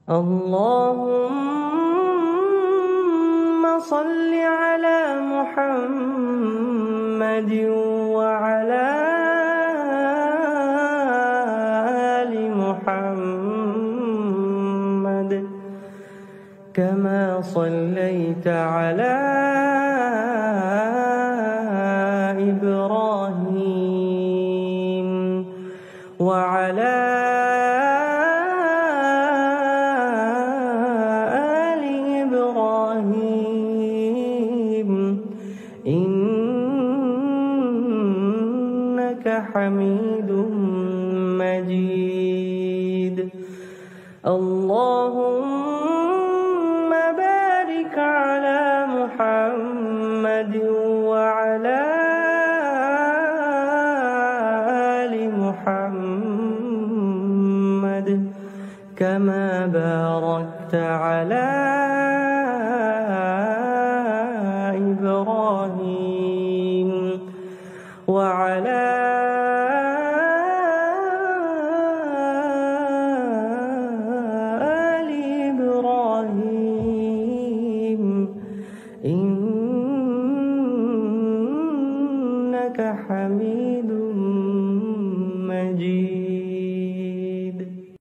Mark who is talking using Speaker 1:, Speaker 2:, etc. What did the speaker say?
Speaker 1: اللهم صل على محمد وعلى آل محمد كما صليت على إبراهيم وعلى آل إبراهيم إنك حميد مجيد. اللهم بارك على محمد وعلى آل محمد كما باركت على إبراهيم وعلى آل إبراهيم إنك حميد